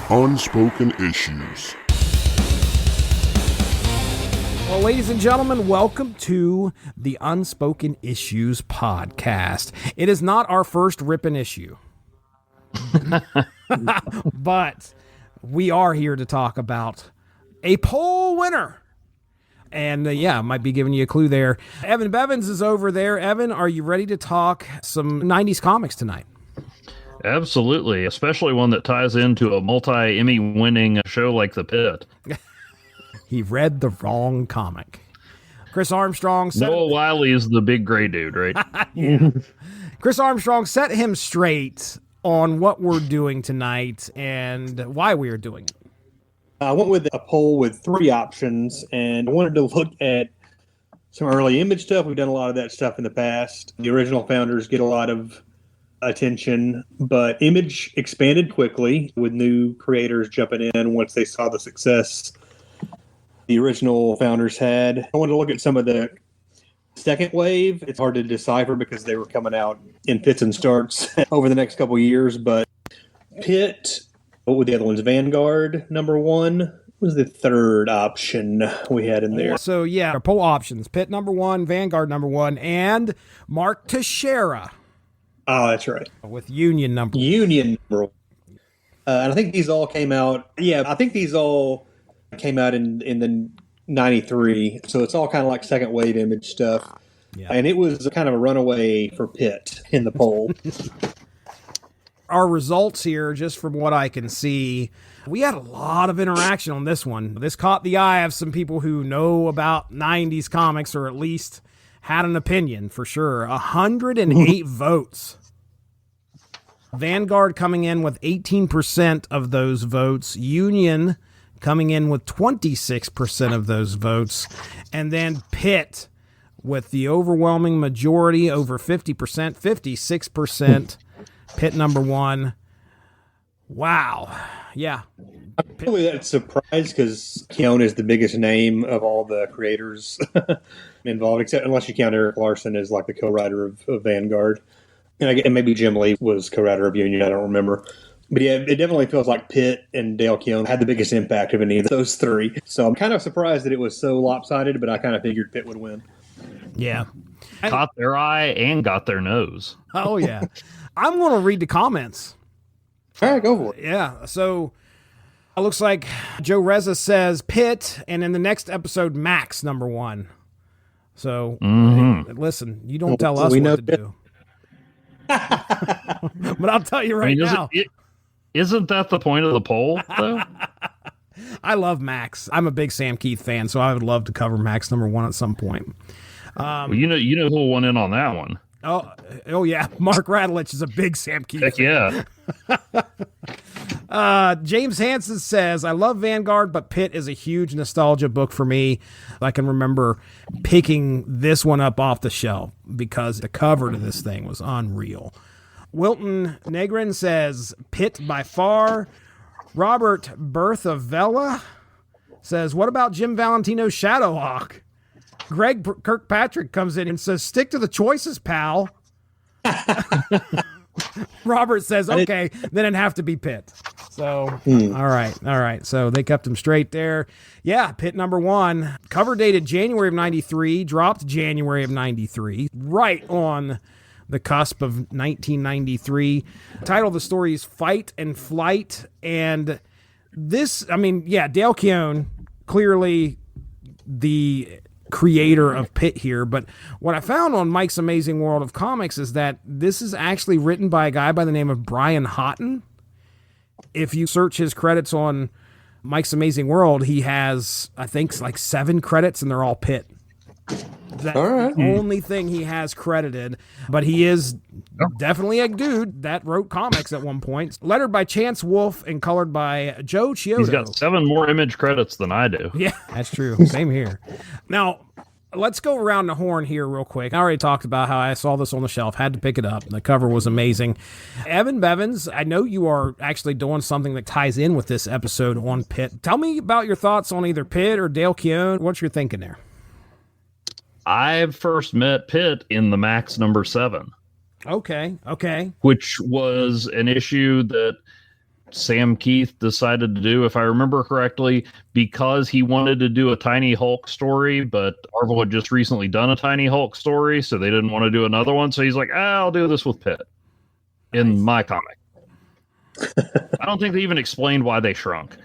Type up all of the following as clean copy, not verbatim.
Unspoken Issues. Well, ladies and gentlemen, welcome to the Unspoken Issues Podcast. It is not our first ripping issue, but we are here to talk about a poll winner. And I might be giving you a clue there. Evan Bevins is over there. Evan, are you ready to talk some 90s comics tonight? Absolutely, especially one that ties into a multi-Emmy winning show like The Pitt. He read the wrong comic. Chris Armstrong said... Noah Wiley is the big gray dude, right? Yeah. Chris Armstrong set him straight on what we're doing tonight and why we are doing it. I went with a poll with three options, and I wanted to look at some early Image stuff. We've done a lot of that stuff in the past. The original founders get a lot of attention, but Image expanded quickly with new creators jumping in once they saw the success the original founders had. I wanted to look at some of the second wave. It's hard to decipher because they were coming out in fits and starts over the next couple of years, but Pitt, what were the other ones? Vanguard, number one. What was the third option we had in there? So, our poll options. Pitt, number one, Vanguard, number one, and Mark Teixeira. Oh, that's right. With Union number one. And I think these all came out. Yeah, I think these all came out in the 93. So it's all kind of like second wave Image stuff. Yeah. And it was kind of a runaway for Pitt in the poll. Our results here, just from what I can see, we had a lot of interaction on this one. This caught the eye of some people who know about 90s comics, or at least had an opinion for sure. 108 votes. Vanguard coming in with 18% of those votes. Union coming in with 26% of those votes. And then Pitt with the overwhelming majority, over 50%, 56%. Pitt number one. Wow. Yeah. I'm really that surprised because Keown is the biggest name of all the creators involved, except unless you count Eric Larson as like the co-writer of Vanguard. And maybe Jim Lee was co-writer of Union. I don't remember. But yeah, it definitely feels like Pitt and Dale Keown had the biggest impact of any of those three. So I'm kind of surprised that it was so lopsided, but I kind of figured Pitt would win. Yeah. Caught their eye and got their nose. Oh, yeah. I'm going to read the comments. All right, go for it. Yeah, so it looks like Joe Reza says Pitt, and in the next episode, Max number one. So, listen, you don't tell us what to do. But I'll tell you right now. Isn't that the point of the poll, though? I love Max. I'm a big Sam Kieth fan, so I would love to cover Max number one at some point. Well, you know who won in on that one. Oh yeah, Mark Radulich is a big Sam Kieth fan. Yeah. James Hansen says, I love Vanguard, but Pitt is a huge nostalgia book for me. I can remember picking this one up off the shelf because the cover to this thing was unreal. Wilton Negrin says, Pitt by far. Robert Berthavella says, what about Jim Valentino's Shadowhawk? Greg Kirkpatrick comes in and says, stick to the choices, pal. Robert says, okay, then it'd have to be Pitt. So, all right. So they kept him straight there. Yeah, Pitt number one. Cover dated January of 93, dropped January of 93, right on the cusp of 1993. Title of the story is Fight and Flight. And this, Dale Keown, clearly the creator of Pitt here, but what I found on Mike's Amazing World of Comics is that this is actually written by a guy by the name of Brian Houghton. If you search his credits on Mike's Amazing World, he has, I think, like 7 credits, and they're all Pitt. That's the only thing he has credited, but he is definitely a dude that wrote comics at one point. Lettered by Chance Wolfe and colored by Joe Chiodo. He's got 7 more Image credits than I do. Yeah, that's true. Same here. Now, let's go around the horn here real quick. I already talked about how I saw this on the shelf, had to pick it up. The cover was amazing. Evan Bevins, I know you are actually doing something that ties in with this episode on Pitt. Tell me about your thoughts on either Pitt or Dale Keown. What's your thinking there? I first met Pitt in the Max number 7. Okay. Which was an issue that Sam Kieth decided to do, if I remember correctly, because he wanted to do a Tiny Hulk story, but Marvel had just recently done a Tiny Hulk story, so they didn't want to do another one. So he's like, I'll do this with Pitt in my comic. I don't think they even explained why they shrunk.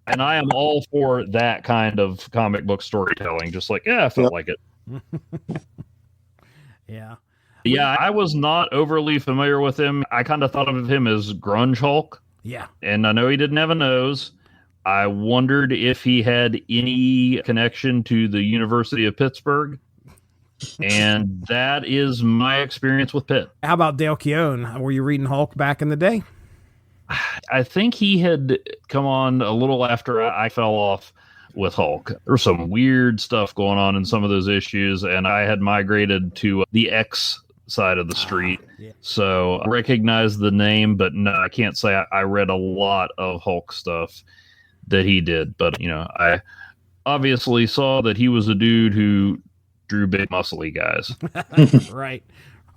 And I am all for that kind of comic book storytelling. Just like, I felt like it. Yeah. Yeah, I was not overly familiar with him. I kind of thought of him as Grunge Hulk. Yeah. And I know he didn't have a nose. I wondered if he had any connection to the University of Pittsburgh. And that is my experience with Pitt. How about Dale Keown? Were you reading Hulk back in the day? I think he had come on a little after I fell off with Hulk. There was some weird stuff going on in some of those issues, and I had migrated to the X side of the street. Yeah. So I recognize the name, but no, I can't say I read a lot of Hulk stuff that he did. But, I obviously saw that he was a dude who drew big, muscly guys. Right.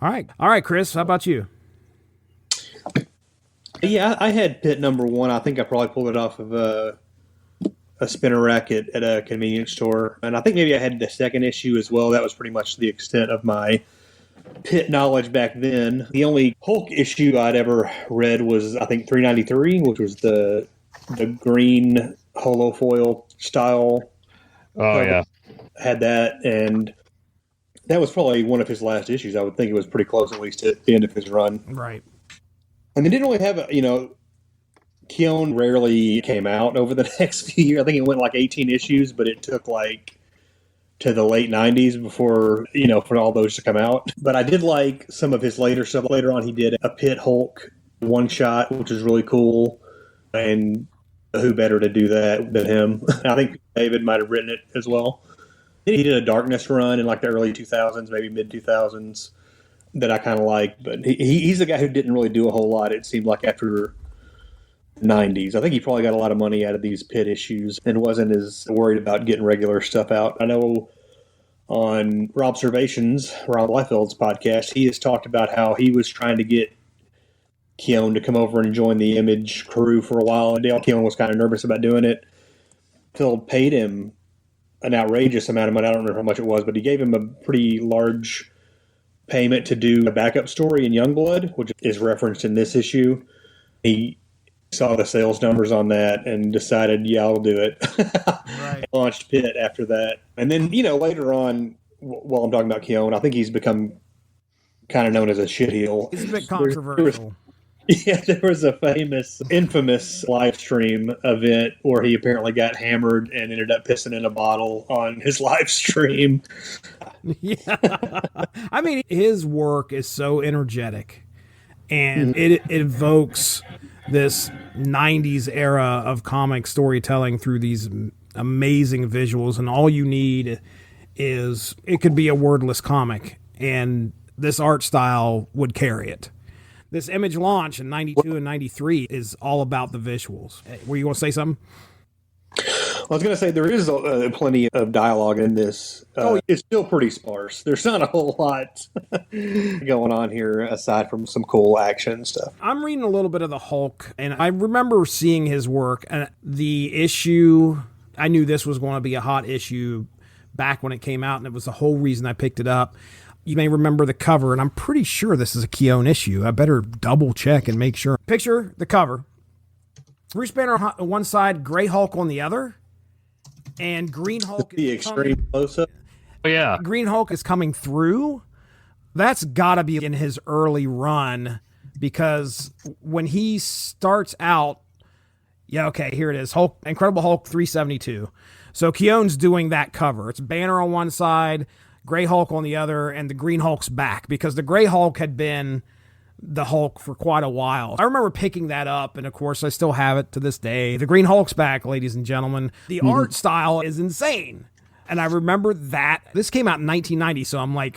All right, Chris, how about you? Yeah, I had Pitt number 1. I think I probably pulled it off of a spinner rack at a convenience store. And I think maybe I had the second issue as well. That was pretty much the extent of my Pitt knowledge back then. The only Hulk issue I'd ever read was, I think, 393, which was the green holofoil style. Oh, yeah. Had that, and that was probably one of his last issues. I would think it was pretty close, at least, to the end of his run. Right. And they didn't really have Keown rarely came out over the next few years. I think it went like 18 issues, but it took to the late 90s before, for all those to come out. But I did like some of his later stuff. Later on, he did a Pitt Hulk one-shot, which is really cool. And who better to do that than him? I think David might have written it as well. He did a Darkness run in the early 2000s, maybe mid-2000s, that I kind of liked. But he's the guy who didn't really do a whole lot, it seemed like, after the 90s. I think he probably got a lot of money out of these Pitt issues and wasn't as worried about getting regular stuff out. I know on Rob Liefeld's podcast, he has talked about how he was trying to get Keown to come over and join the Image crew for a while, and Dale Keown was kind of nervous about doing it. Phil paid him an outrageous amount of money. I don't remember how much it was, but he gave him a pretty large payment to do a backup story in Youngblood, which is referenced in this issue. He saw the sales numbers on that and decided, I'll do it. Right. Launched Pitt after that. And then, later on, while I'm talking about Keown, I think he's become kind of known as a shitheel. He's a bit controversial. There was a infamous live stream event where he apparently got hammered and ended up pissing in a bottle on his live stream. Yeah. I mean, his work is so energetic, and it evokes this 90s era of comic storytelling through these amazing visuals, and all you need is, it could be a wordless comic, and this art style would carry it. This Image launch in 92 and 93 is all about the visuals. Were you going to say something? I was going to say there is plenty of dialogue in this. It's still pretty sparse. There's not a whole lot going on here aside from some cool action stuff. I'm reading a little bit of the Hulk, and I remember seeing his work. And the issue, I knew this was going to be a hot issue back when it came out, and it was the whole reason I picked it up. You may remember the cover, and I'm pretty sure this is a Keown issue. I better double check and make sure. Picture the cover. Bruce Banner on one side, Gray Hulk on the other, and Green Hulk the extreme close-up. Oh, yeah. Green Hulk is coming through. That's got to be in his early run, because when he starts out, here it is. Hulk, Incredible Hulk 372. So Keown's doing that cover. It's Banner on one side, Gray Hulk on the other, and the Green Hulk's back, because the Gray Hulk had been the Hulk for quite a while. I remember picking that up, and of course I still have it to this day. The Green Hulk's back, ladies and gentlemen. The art style is insane. And I remember that. This came out in 1990, so I'm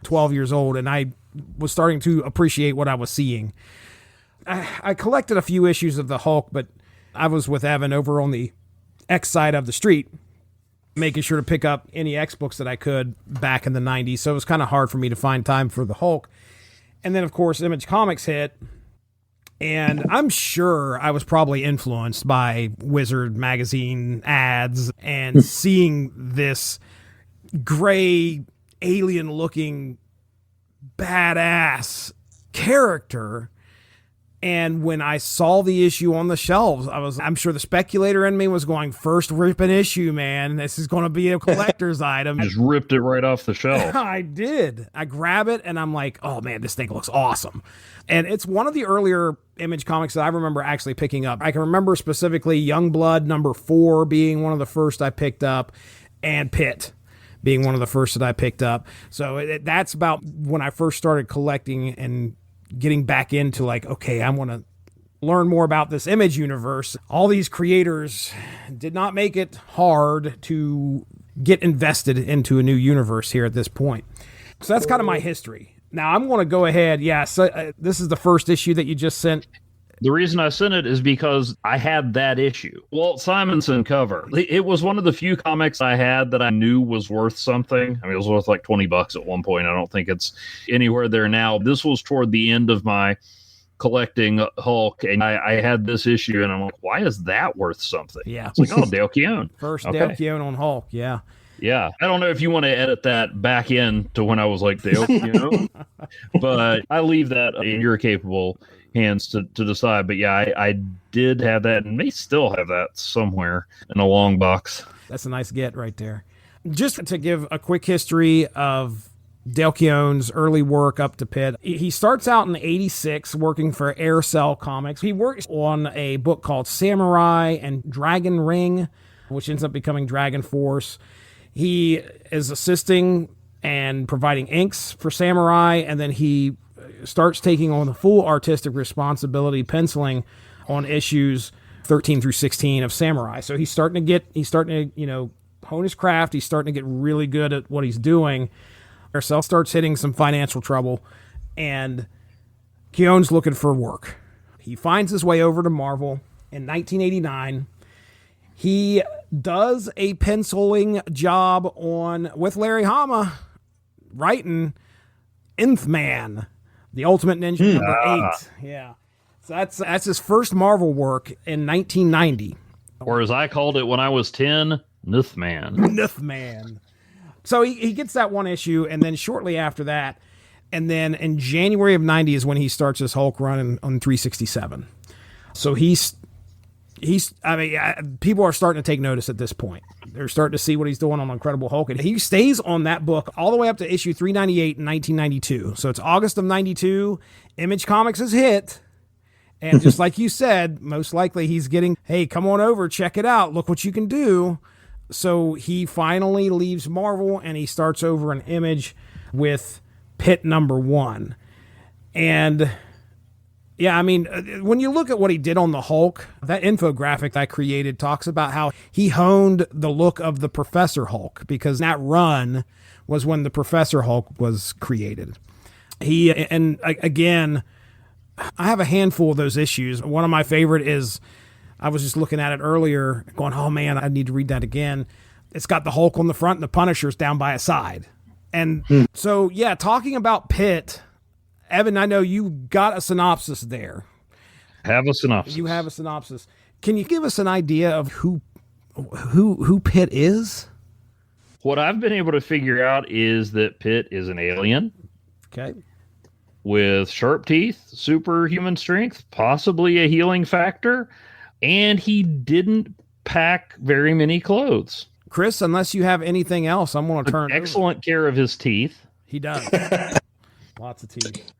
12 years old, and I was starting to appreciate what I was seeing. I collected a few issues of the Hulk, but I was with Evan over on the X side of the street, making sure to pick up any X books that I could back in the 90s. So it was kind of hard for me to find time for the Hulk. And then, of course, Image Comics hit, And I'm sure I was probably influenced by Wizard magazine ads and seeing this gray, alien-looking, badass character. And when I saw the issue on the shelves, I'm sure the speculator in me was going, first rip an issue, man. This is going to be a collector's item. Just ripped it right off the shelf. I did. I grab it and I'm like, oh man, this thing looks awesome. And it's one of the earlier Image comics that I remember actually picking up. I can remember specifically Youngblood #4 being one of the first I picked up, and Pitt being one of the first that I picked up. So that's about when I first started collecting and getting back into like, okay, I want to learn more about this Image universe. All these creators did not make it hard to get invested into a new universe here at this point. So that's kind of my history. Now I'm going to go ahead. Yeah. So this is the first issue that you just sent. The reason I sent it is because I had that issue. Walt Simonson cover. It was one of the few comics I had that I knew was worth something. I mean, it was worth like $20 at one point. I don't think it's anywhere there now. This was toward the end of my collecting Hulk, and I had this issue, and I'm like, why is that worth something? Yeah. It's like, oh, Dale Keown. First Dale Keown on Hulk. Yeah. Yeah, I don't know if you want to edit that back in to when I was like Dale, but I leave that in your capable hands to decide. But yeah, I did have that and may still have that somewhere in a long box. That's a nice get right there. Just to give a quick history of Dale Keown's early work up to Pitt. He starts out in '86 working for Aircell Comics. He works on a book called Samurai and Dragon Ring, which ends up becoming Dragon Force. He is assisting and providing inks for Samurai, and then he starts taking on the full artistic responsibility, penciling on issues 13 through 16 of Samurai. So he's starting to, hone his craft. He's starting to get really good at what he's doing. Aircell starts hitting some financial trouble, and Keown's looking for work. He finds his way over to Marvel in 1989. He does a penciling job with Larry Hama writing Nth Man, the Ultimate Ninja #8. Yeah. So that's his first Marvel work in 1990. Or as I called it when I was 10, Nth Man. Nth Man. So he gets that one issue, and then shortly after that, and then in January of 90 is when he starts his Hulk run on 367. So people are starting to take notice at this point. They're starting to see what he's doing on Incredible Hulk. And he stays on that book all the way up to issue 398 in 1992. So it's August of 92. Image Comics is hit. And just like you said, most likely he's getting, hey, come on over, check it out. Look what you can do. So he finally leaves Marvel and he starts over an Image with Pitt #1. And yeah, I mean, when you look at what he did on the Hulk, that infographic I created talks about how he honed the look of the Professor Hulk, because that run was when the Professor Hulk was created. Again, I have a handful of those issues. One of my favorite is, I was just looking at it earlier going, oh man, I need to read that again. It's got the Hulk on the front and the Punisher's down by his side. And so, yeah, talking about Pitt, Evan, I know you got a synopsis there. Have a synopsis. You have a synopsis. Can you give us an idea of who Pitt is? What I've been able to figure out is that Pitt is an alien. Okay. With sharp teeth, superhuman strength, possibly a healing factor, and he didn't pack very many clothes. Chris, unless you have anything else, I'm going to turn excellent care of his teeth. He does. Lots of teeth.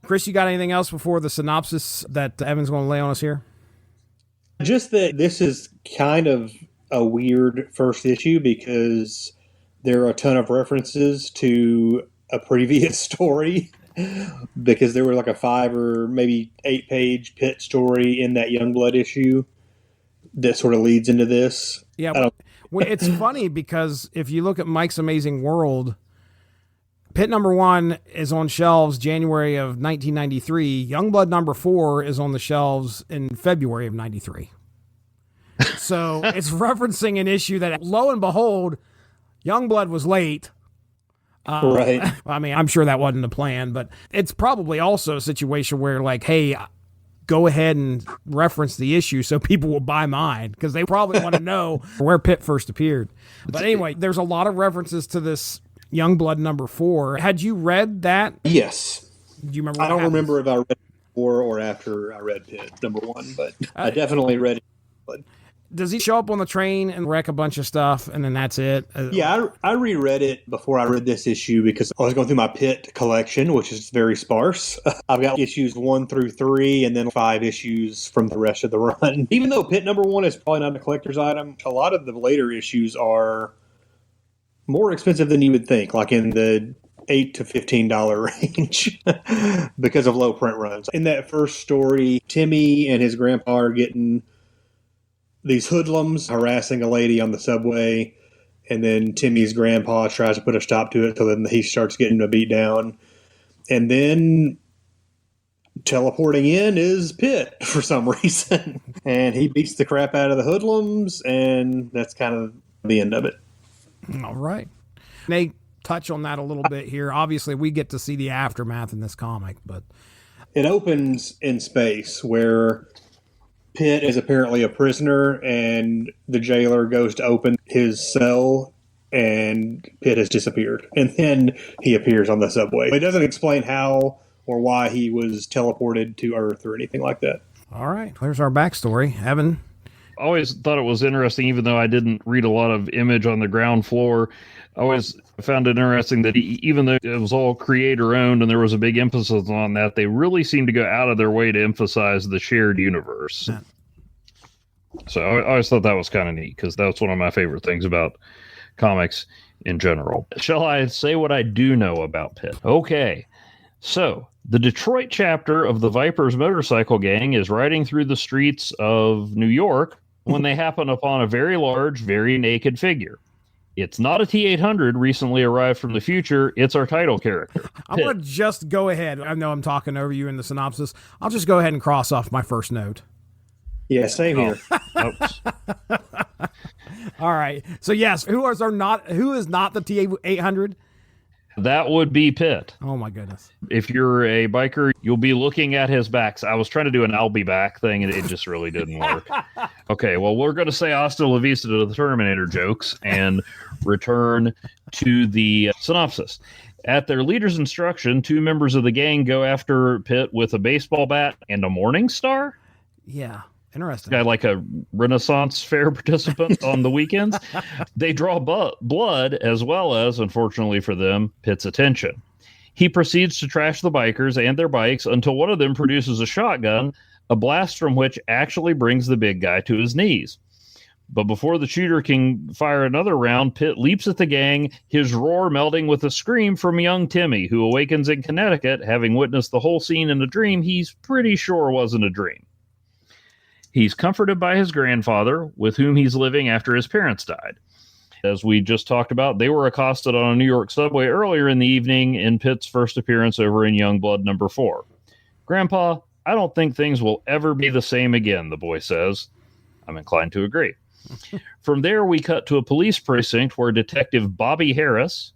Chris, you got anything else before the synopsis that Evan's going to lay on us here? Just that this is kind of a weird first issue because there are a ton of references to a previous story, because there were like a 5 or maybe 8-page Pitt story in that Youngblood issue that sort of leads into this. Yeah, it's funny because if you look at Mike's Amazing World, Pitt #1 is on shelves January of 1993. Youngblood #4 is on the shelves in February of 93. So it's referencing an issue that, lo and behold, Youngblood was late. Right. I mean, I'm sure that wasn't the plan, but it's probably also a situation where, like, hey, go ahead and reference the issue so people will buy mine because they probably want to know where Pitt first appeared. But anyway, there's a lot of references to this Youngblood number 4. Had you read that? Yes. Do you remember? I don't remember if I read it before or after I read Pitt number 1, but I definitely read it. But does he show up on the train and wreck a bunch of stuff, and then that's it? Yeah, I reread it before I read this issue because I was going through my Pitt collection, which is very sparse. I've got issues 1 through 3 and then 5 issues from the rest of the run. Even though Pitt number 1 is probably not a collector's item, a lot of the later issues are more expensive than you would think, like in the $8 to $15 range because of low print runs. In that first story, Timmy and his grandpa are getting these hoodlums harassing a lady on the subway, and then Timmy's grandpa tries to put a stop to it, so then he starts getting a beat down. And then teleporting in is Pitt for some reason. And he beats the crap out of the hoodlums, and that's kind of the end of it. All right. They touch on that a little bit here. Obviously, we get to see the aftermath in this comic, but it opens in space where Pitt is apparently a prisoner, and the jailer goes to open his cell, and Pitt has disappeared. And then he appears on the subway. It doesn't explain how or why he was teleported to Earth or anything like that. All right. There's our backstory. Evan? I always thought it was interesting, even though I didn't read a lot of Image on the ground floor. I always found it interesting that even though it was all creator-owned and there was a big emphasis on that, they really seemed to go out of their way to emphasize the shared universe. Yeah. So I always thought that was kind of neat because that's one of my favorite things about comics in general. Shall I say what I do know about Pitt? Okay. So the Detroit chapter of the Vipers motorcycle gang is riding through the streets of New York when they happen upon a very large, very naked figure. It's not a T-800 recently arrived from the future. It's our title character. I'm going to just go ahead. I know I'm talking over you in the synopsis. I'll just go ahead and cross off my first note. Yeah, same here. Oops. All right. So, yes, who is not the T-800? That would be Pitt. Oh, my goodness. If you're a biker, you'll be looking at his backs. I was trying to do an I'll be back thing, and it just really didn't work. Okay, well, we're going to say hasta la vista to the Terminator jokes and return to the synopsis. At their leader's instruction, 2 members of the gang go after Pitt with a baseball bat and a Morning Star. Yeah. Interesting. Guy like a Renaissance fair participant on the weekends. They draw blood as well as, unfortunately for them, Pitt's attention. He proceeds to trash the bikers and their bikes until one of them produces a shotgun, a blast from which actually brings the big guy to his knees. But before the shooter can fire another round, Pitt leaps at the gang, his roar melding with a scream from young Timmy, who awakens in Connecticut, having witnessed the whole scene in a dream he's pretty sure wasn't a dream. He's comforted by his grandfather, with whom he's living after his parents died. As we just talked about, they were accosted on a New York subway earlier in the evening in Pitt's first appearance over in Youngblood number 4. Grandpa, I don't think things will ever be the same again, the boy says. I'm inclined to agree. From there, we cut to a police precinct where Detective Bobby Harris,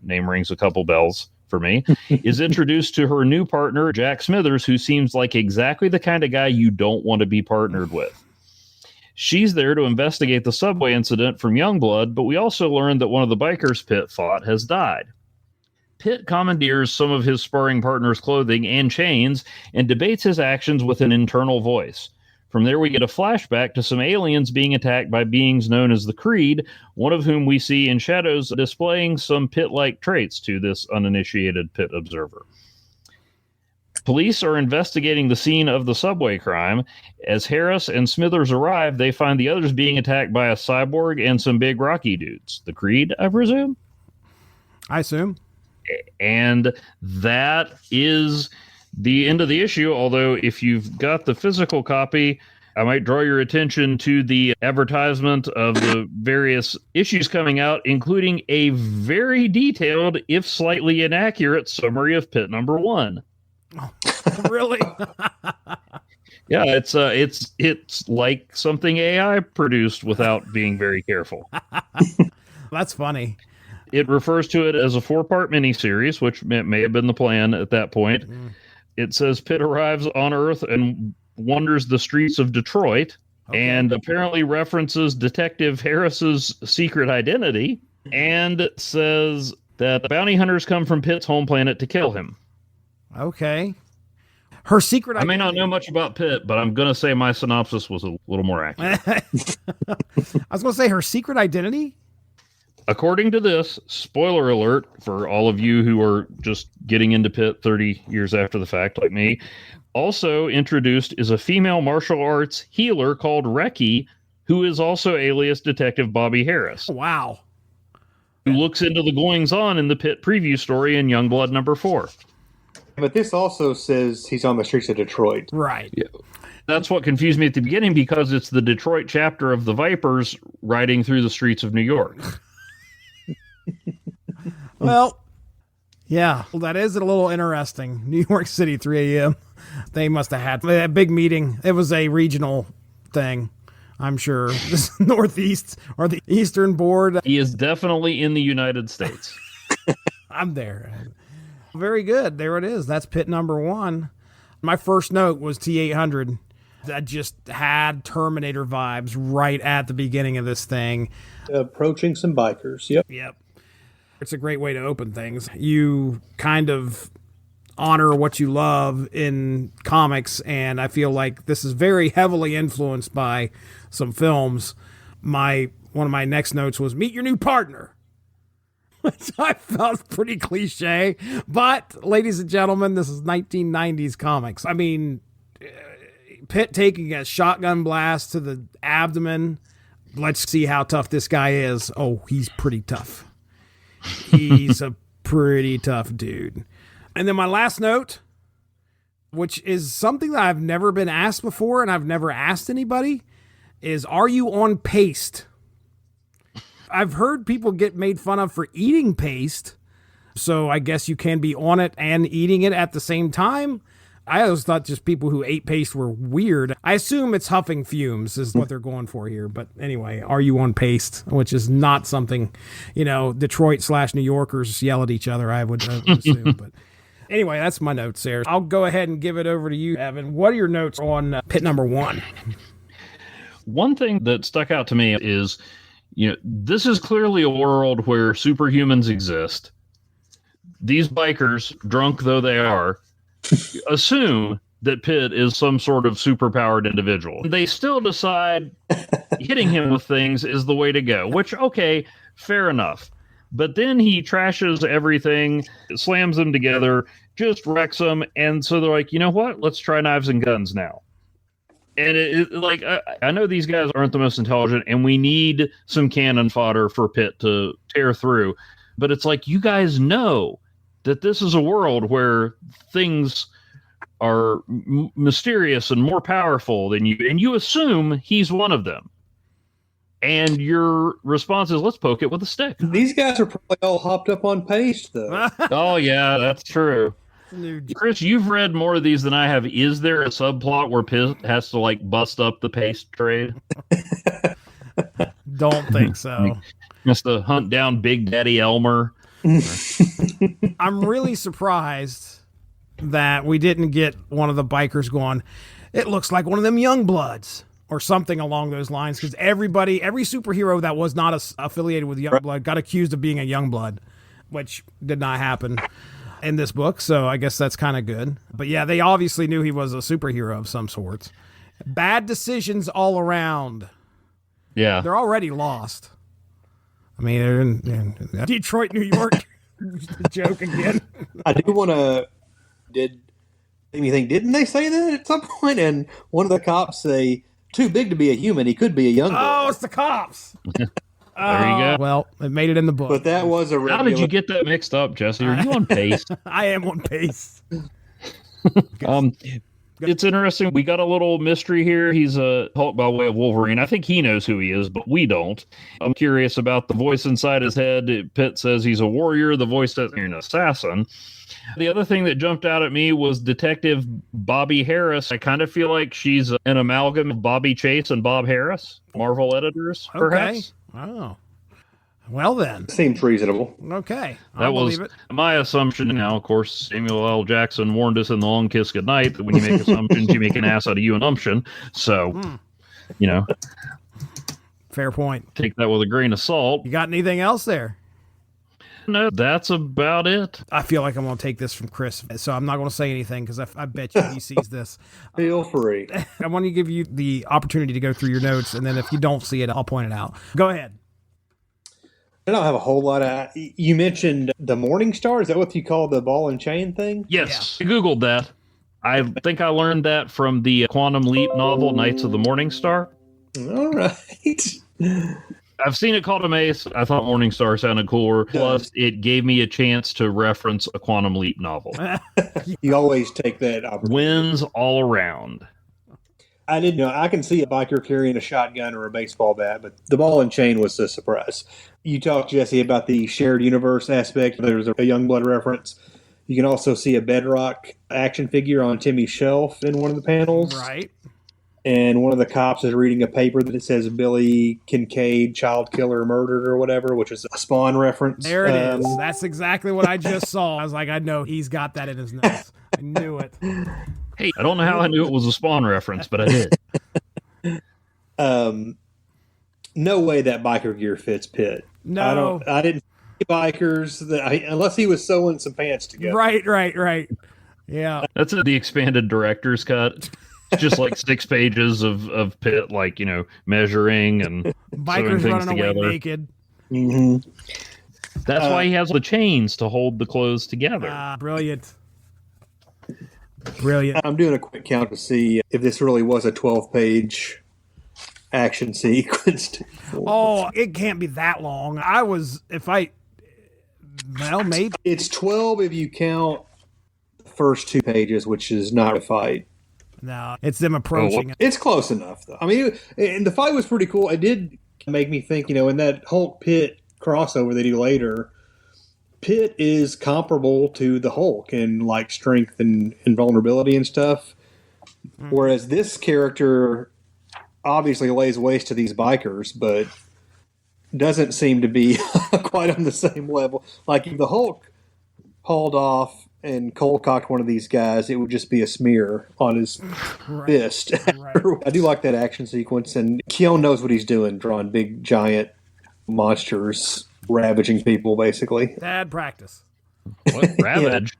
name rings a couple bells for me, is introduced to her new partner, Jack Smithers, who seems like exactly the kind of guy you don't want to be partnered with. She's there to investigate the subway incident from Youngblood, but we also learn that one of the bikers Pitt fought has died. Pitt commandeers some of his sparring partner's clothing and chains and debates his actions with an internal voice. From there, we get a flashback to some aliens being attacked by beings known as the Creed, one of whom we see in shadows displaying some Pitt-like traits to this uninitiated Pitt observer. Police are investigating the scene of the subway crime. As Harris and Smithers arrive, they find the others being attacked by a cyborg and some big rocky dudes. The Creed, I presume? I assume. And that is the end of the issue, although if you've got the physical copy, I might draw your attention to the advertisement of the various issues coming out, including a very detailed, if slightly inaccurate, summary of Pitt number 1. Oh, really? Yeah, it's like something AI produced without being very careful. That's funny. It refers to it as a 4-part miniseries, which may have been the plan at that point. It says Pitt arrives on Earth and wanders the streets of Detroit and apparently references Detective Harris's secret identity and says that bounty hunters come from Pitt's home planet to kill him. Okay. Her secret identity. I may not know much about Pitt, but I'm going to say my synopsis was a little more accurate. I was going to say her secret identity? According to this, spoiler alert for all of you who are just getting into Pitt 30 years after the fact, like me, also introduced is a female martial arts healer called Reki, who is also alias Detective Bobby Harris. Wow. Who looks into the goings-on in the Pitt preview story in Youngblood number 4. But this also says he's on the streets of Detroit. Right. Yeah. That's what confused me at the beginning, because it's the Detroit chapter of the Vipers riding through the streets of New York. Well, yeah, well, that is a little interesting. New York City, 3 a.m. They must have had a big meeting. It was a regional thing, I'm sure. This Northeast or the Eastern Board. He is definitely in the United States. I'm there. Very good. There it is. That's Pitt number 1. My first note was T-800. That just had Terminator vibes right at the beginning of this thing. Approaching some bikers. Yep. It's a great way to open things. You kind of honor what you love in comics, and I feel like this is very heavily influenced by some films. One of my next notes was meet your new partner, which I felt pretty cliche. But, ladies and gentlemen, this is 1990s comics. I mean, Pitt taking a shotgun blast to the abdomen. Let's see how tough this guy is. Oh, he's pretty tough. He's a pretty tough dude. And then my last note, which is something that I've never been asked before and I've never asked anybody, is are you on paste? I've heard people get made fun of for eating paste, so I guess you can be on it and eating it at the same time. I always thought just people who ate paste were weird. I assume it's huffing fumes is what they're going for here. But anyway, are you on paste? Which is not something, Detroit/New Yorkers yell at each other, I would assume. But anyway, that's my notes there. I'll go ahead and give it over to you, Evan. What are your notes on Pitt number 1? One thing that stuck out to me is, this is clearly a world where superhumans exist. These bikers, drunk though they are, assume that Pitt is some sort of superpowered individual. They still decide hitting him with things is the way to go, which, okay, fair enough. But then he trashes everything, slams them together, just wrecks them, and so they're like, you know what? Let's try knives and guns now. And I know these guys aren't the most intelligent, and we need some cannon fodder for Pitt to tear through. But it's like, you guys know that this is a world where things are mysterious and more powerful than you, and you assume he's one of them. And your response is, let's poke it with a stick. These guys are probably all hopped up on paste, though. Oh, yeah, that's true. Chris, you've read more of these than I have. Is there a subplot where Pitt has to, bust up the paste trade? Don't think so. He has to hunt down Big Daddy Elmer. I'm really surprised that we didn't get one of the bikers going, it looks like one of them young bloods or something along those lines, because every superhero that was not affiliated with Youngblood got accused of being a Youngblood, which did not happen in this book, so I guess that's kind of good. But yeah, they obviously knew he was a superhero of some sort. Bad decisions all around. Yeah. They're already lost. I mean, they're in Detroit, New York. Joke again. I do want to. Didn't they say that at some point? And one of the cops say, too big to be a human. He could be a young boy. Oh, it's the cops. There you go. Well, it made it in the book. But that was a regular. How did you get that mixed up, Jesse? Are you on pace? I am on pace. It's interesting. We got a little mystery here. He's a Hulk by way of Wolverine. I think he knows who he is, but we don't. I'm curious about the voice inside his head. Pitt says he's a warrior. The voice says he's an assassin. The other thing that jumped out at me was Detective Bobby Harris. I kind of feel like she's an amalgam of Bobby Chase and Bob Harris, Marvel editors, perhaps. Oh. Well then. Seems reasonable. Okay. That was my assumption. Now, of course, Samuel L. Jackson warned us in The Long Kiss Goodnight that when you make assumptions, you make an ass out of you and umption. So, Fair point. Take that with a grain of salt. You got anything else there? No, that's about it. I feel like I'm going to take this from Chris, so I'm not going to say anything because I bet you he sees this. Feel free. I want to give you the opportunity to go through your notes, and then if you don't see it, I'll point it out. Go ahead. I don't have a whole lot of... You mentioned the Morning Star. Is that what you call the ball and chain thing? Yes, I Googled that. I think I learned that from the Quantum Leap novel, Knights of the Morning Star. All right. I've seen it called a mace. I thought Morning Star sounded cooler. Plus, it gave me a chance to reference a Quantum Leap novel. You always take that opportunity. Wins all around. I didn't know. I can see a biker carrying a shotgun or a baseball bat, but the ball and chain was the surprise. You talked, Jesse, about the shared universe aspect. There's a Youngblood reference. You can also see a Bedrock action figure on Timmy's shelf in one of the panels. Right. And one of the cops is reading a paper that says Billy Kincaid, child killer, murdered or whatever, which is a Spawn reference. There it is. That's exactly what I just saw. I was like, I know he's got that in his notes. I knew it. Hey, I don't know how I knew it was a Spawn reference, but I did. No way that biker gear fits Pitt. No. I didn't see bikers unless he was sewing some pants together. Right. Yeah. That's the expanded director's cut. Just like 6 pages of Pitt, like, measuring and bikers things running together. away naked. Mm-hmm. That's why he has the chains to hold the clothes together. Brilliant. I'm doing a quick count to see if this really was a 12-page action sequence. Oh, it can't be that long. Maybe. It's 12 if you count the first 2 pages, which is not a fight. No, it's them approaching. It's close enough, though. I mean, and the fight was pretty cool. It did make me think, in that Hulk Pitt crossover they do later, Pitt is comparable to the Hulk in like strength and vulnerability and stuff. Whereas this character obviously lays waste to these bikers, but doesn't seem to be quite on the same level. Like if the Hulk hauled off and cold-cocked one of these guys, it would just be a smear on his fist. Right. I do like that action sequence, and Keown knows what he's doing, drawing big, giant monsters, ravaging people, basically. Bad practice. What? Ravage?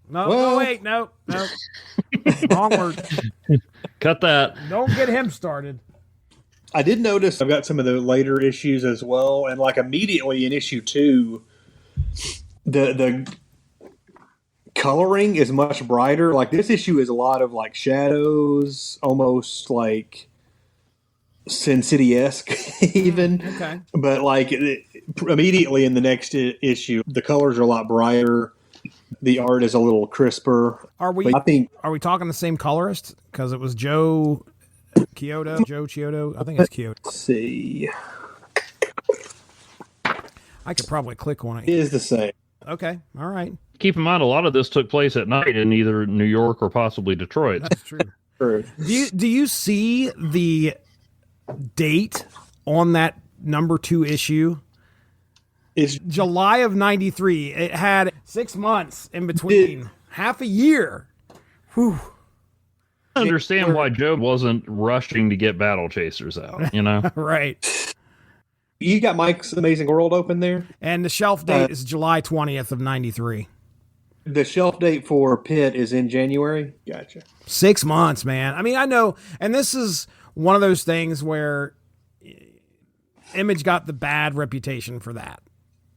Yeah. No. Wrong word. Cut that. Don't get him started. I did notice I've got some of the later issues as well, and like immediately in issue 2, the coloring is much brighter. Like this issue is a lot of like shadows, almost like Sin City-esque even. Okay. But like immediately in the next issue, the colors are a lot brighter. The art is a little crisper. Are we talking the same colorist? Because it was Joe Chiodo. I think it's Chiodo. Let's see. I could probably click on it. It is the same. Okay. All right. Keep in mind, a lot of this took place at night in either New York or possibly Detroit. That's true. True. Do you see the date on that number 2 issue? It's July of 93. It had 6 months in between. Half a year. Whew. I understand why Joe wasn't rushing to get Battle Chasers out, Right. You got Mike's Amazing World open there? And the shelf date is July 20th of 93. The shelf date for Pitt is in January? Gotcha. 6 months, man. I mean, I know, and this is one of those things where Image got the bad reputation for that.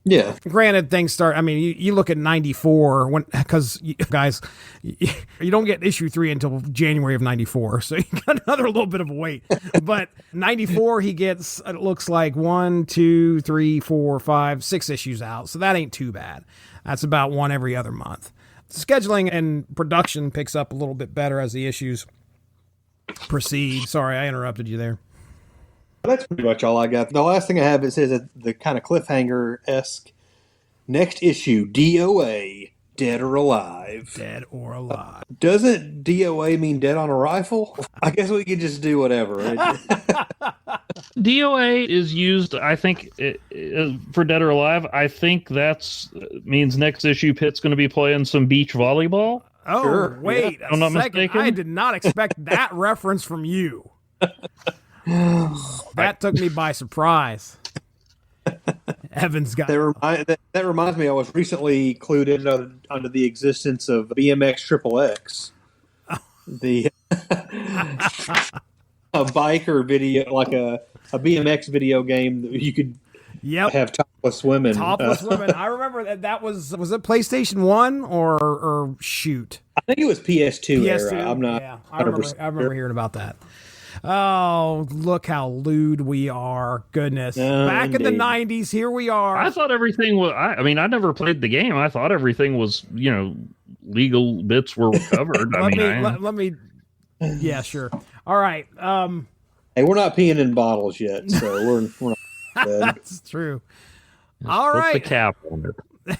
Yeah. Granted, things start, I mean, you look at 94, because, guys, you don't get issue 3 until January of 94, so you got another little bit of a wait. But 94, he gets, it looks like 1, 2, 3, 4, 5, 6 issues out, so that ain't too bad. That's about one every other month. Scheduling and production picks up a little bit better as the issues proceed. Sorry, I interrupted you there. That's pretty much all I got. The last thing I have, it says that the kind of cliffhanger-esque next issue, DOA, Dead or Alive. Dead or Alive. Doesn't DOA mean dead on arrival? I guess we could just do whatever. DOA is used, I think, for Dead or Alive. I think means next issue Pitt's going to be playing some beach volleyball. Oh, sure. Wait a second. Mistaken. I did not expect that reference from you. That took me by surprise. Evan's got that reminds me. I was recently clued in onto the existence of BMX XXX, the a biker video, like a BMX video game that you could have topless women. Topless women. I remember that was it PlayStation 1 or shoot? I think it was PS2 era. I'm not. Yeah, I remember hearing about that. Oh, look how lewd we are. Goodness. Back in the 90s, here we are. I thought everything was, I never played the game. I thought everything was, legal bits were covered. Let me. Yeah, sure. All right. Hey, we're not peeing in bottles yet, so we're not good. That's true. Just all right. Put the cap on it.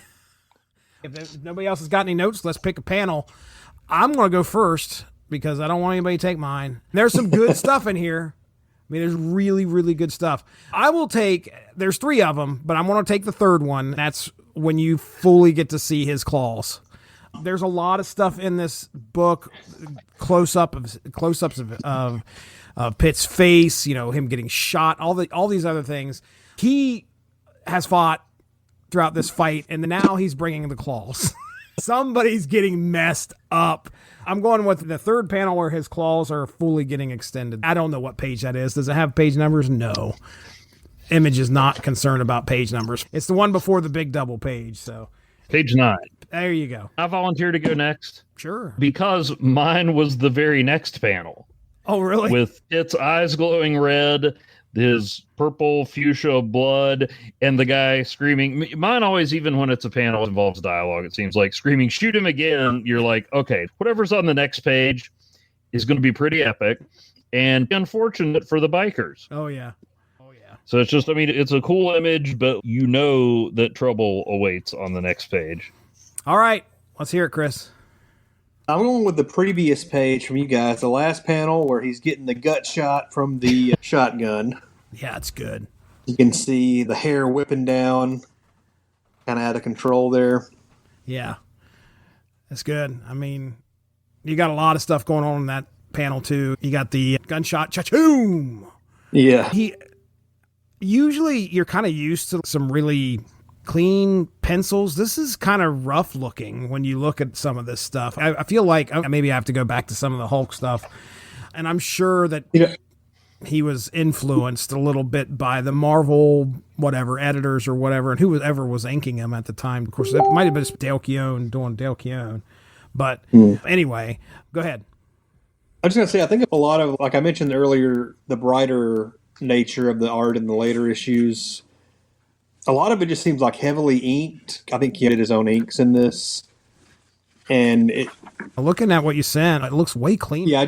If nobody else has got any notes, let's pick a panel. I'm going to go first, because I don't want anybody to take mine. There's some good stuff in here. I mean, there's really, really good stuff. There's 3 of them, but I'm going to take the third one. That's when you fully get to see his claws. There's a lot of stuff in this book, close-ups of Pitt's face, him getting shot, all these other things. He has fought throughout this fight, and now he's bringing the claws. Somebody's getting messed up. I'm going with the third panel where his claws are fully getting extended. I don't know what page that is. Does it have page numbers? No. Image is not concerned about page numbers. It's the one before the big double page. So page 9. There you go. I volunteer to go next. Sure. Because mine was the very next panel. Oh, really? With its eyes glowing red, his purple fuchsia blood, and the guy screaming. Mine always, even when it's a panel, involves dialogue. It seems like screaming, "Shoot him again!" You're like, okay, whatever's on the next page is going to be pretty epic and unfortunate for the bikers. Oh yeah. So it's just, it's a cool image, but that trouble awaits on the next page. All right, let's hear it, Chris. I'm going with the previous page from you guys, the last panel where he's getting the gut shot from the shotgun. Yeah, it's good. You can see the hair whipping down, kind of out of control there. Yeah, that's good. You got a lot of stuff going on in that panel, too. You got the gunshot, cha-choom! Yeah. Usually, you're kind of used to some really clean pencils. This is kind of rough looking when you look at some of this stuff. I feel like maybe I have to go back to some of the Hulk stuff. And I'm sure that he was influenced a little bit by the Marvel, editors or whatever, and whoever was inking him at the time. Of course, it might have been Dale Keown doing Dale Keown. But anyway, go ahead. I was just going to say, I think a lot of, like I mentioned earlier, the brighter nature of the art in the later issues, a lot of it just seems like heavily inked. I think he did his own inks in this. And looking at what you sent, it looks way cleaner. Yeah,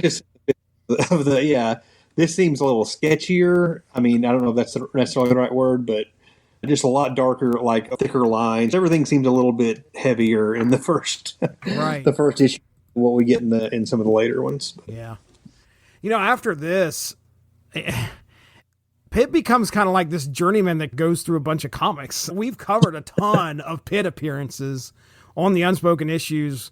this seems a little sketchier. I don't know if that's necessarily the right word, but just a lot darker, like thicker lines. Everything seems a little bit heavier in the first, the first issue. What we get in some of the later ones. Yeah, after this, Pitt becomes kind of like this journeyman that goes through a bunch of comics. We've covered a ton of Pitt appearances on the Unspoken Issues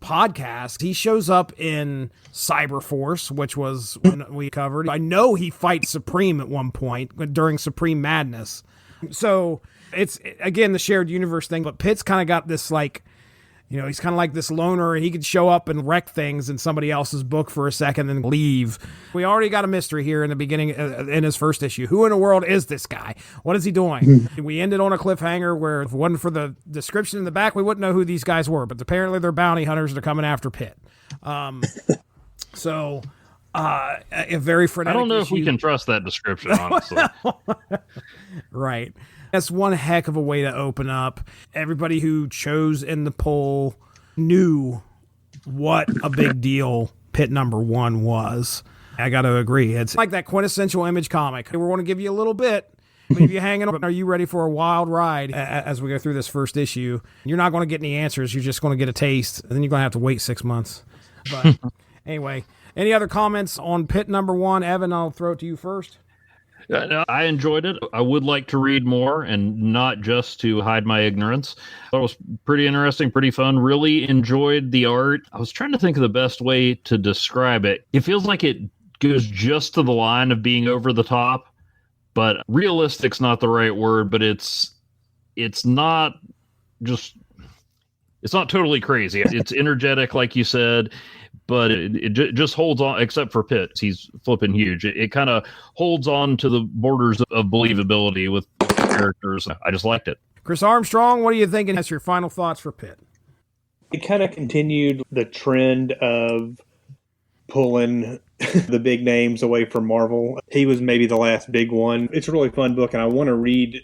podcast. He shows up in Cyberforce, which was when we covered. I know he fights Supreme at one point during Supreme Madness. So it's, again, the shared universe thing, but Pitt's kind of got this he's kind of like this loner. He could show up and wreck things in somebody else's book for a second and leave. We already got a mystery here in the beginning, in his first issue. Who in the world is this guy? What is he doing? We ended on a cliffhanger where if it wasn't for the description in the back, we wouldn't know who these guys were. But apparently they're bounty hunters that are coming after Pitt. A very frenetic I don't know issue. if we can trust that description, honestly. Right. That's one heck of a way to open up. Everybody who chose in the poll knew what a big deal Pitt #1 was. I got to agree. It's like that quintessential Image comic. We want to give you a little bit, leave you hanging up. Are you ready for a wild ride as we go through this first issue? You're not going to get any answers. You're just going to get a taste, and then you're going to have to wait 6 months. But anyway, any other comments on Pitt #1? Evan, I'll throw it to you first. I enjoyed it. I would like to read more and not just to hide my ignorance. It was pretty interesting, pretty fun. Really enjoyed the art. I was trying to think of the best way to describe it. It feels like it goes just to the line of being over the top, but realistic's not the right word, but it's not just, it's not totally crazy. It's energetic, like you said, but it just holds on, except for Pitt. He's flipping huge. It kind of holds on to the borders of believability with characters. I just liked it. Chris Armstrong, what are you thinking? That's your final thoughts for Pitt. It kind of continued the trend of pulling the big names away from Marvel. He was maybe the last big one. It's a really fun book, and I want to read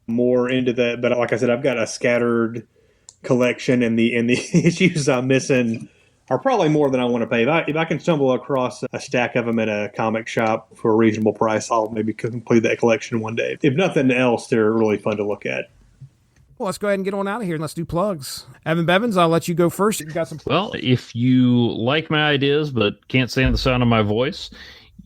more into that. But like I said, I've got a scattered collection, and the issues I'm missing are probably more than I want to pay. If I can stumble across a stack of them at a comic shop for a reasonable price, I'll maybe complete that collection one day. If nothing else, they're really fun to look at. Well, let's go ahead and get on out of here and let's do plugs. Evan Bevins, I'll let you go first. You got some. Well, if you like my ideas but can't stand the sound of my voice,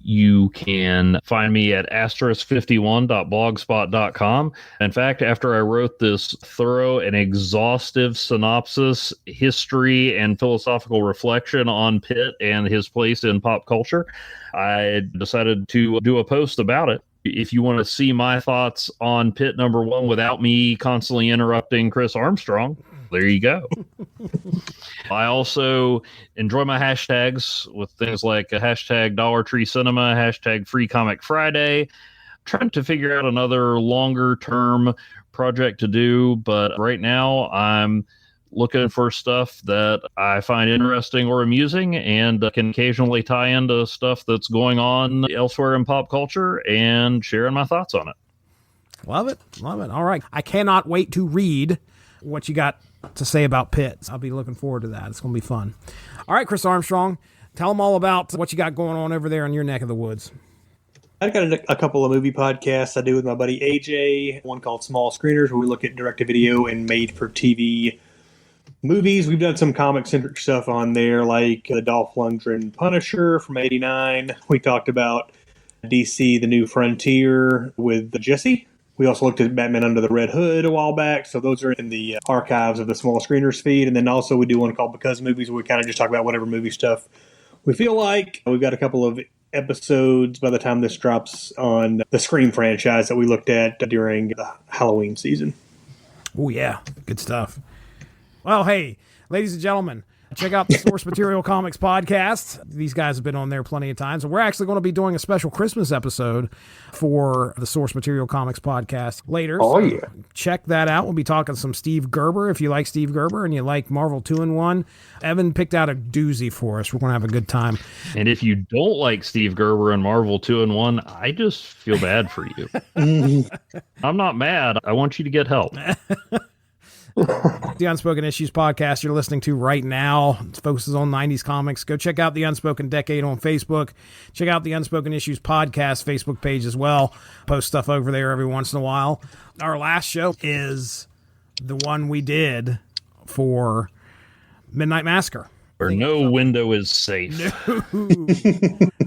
you can find me at asterisk51.blogspot.com. In fact, after I wrote this thorough and exhaustive synopsis, history, and philosophical reflection on Pitt and his place in pop culture, I decided to do a post about it. If you want to see my thoughts on Pitt #1 without me constantly interrupting Chris Armstrong, there you go. I also enjoy my hashtags with things like a hashtag Dollar Tree Cinema, hashtag Free Comic Friday. Trying to figure out another longer term project to do, but right now I'm looking for stuff that I find interesting or amusing and can occasionally tie into stuff that's going on elsewhere in pop culture and sharing my thoughts on it. Love it. Love it. All right. I cannot wait to read what you got to say about Pitt. I'll be looking forward to that. It's going to be fun. All right, Chris Armstrong, tell them all about what you got going on over there in your neck of the woods. I've got a couple of movie podcasts I do with my buddy AJ, one called Small Screeners, where we look at direct-to-video and made-for-TV movies. We've done some comic-centric stuff on there, like the Dolph Lundgren Punisher from '89. We talked about DC The New Frontier with Jesse. We also looked at Batman Under the Red Hood a while back, so those are in the archives of the Small Screeners feed. And then also we do one called Because Movies, where we kind of just talk about whatever movie stuff we feel like. We've got a couple of episodes by the time this drops on the Scream franchise that we looked at during the Halloween season. Oh, yeah. Good stuff. Well, hey, ladies and gentlemen, check out the Source Material Comics podcast. These guys have been on there plenty of times. And we're actually going to be doing a special Christmas episode for the Source Material Comics podcast later. Oh, so yeah. Check that out. We'll be talking some Steve Gerber. If you like Steve Gerber and you like Marvel 2-in-1, Evan picked out a doozy for us. We're going to have a good time. And if you don't like Steve Gerber and Marvel 2-in-1, I just feel bad for you. I'm not mad. I want you to get help. The Unspoken Issues podcast you're listening to right now. It focuses on 90s comics. Go check out the Unspoken Decade on Facebook. Check out the Unspoken Issues podcast Facebook page as well. Post stuff over there every once in a while. Our last show is the one we did for Midnight Massacre. Where no window is safe.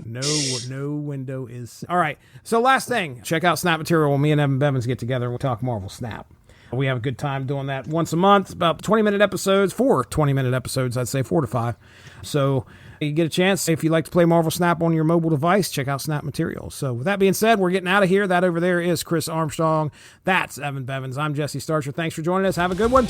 No window is. All right. So last thing, check out Snap Material when me and Evan Bevins get together and we'll talk Marvel Snap. We have a good time doing that once a month, about 20-minute episodes, 4 20-minute episodes, I'd say 4 to 5. So you get a chance. If you like to play Marvel Snap on your mobile device, check out Snap Material. So with that being said, we're getting out of here. That over there is Chris Armstrong. That's Evan Bevins. I'm Jesse Starcher. Thanks for joining us. Have a good one.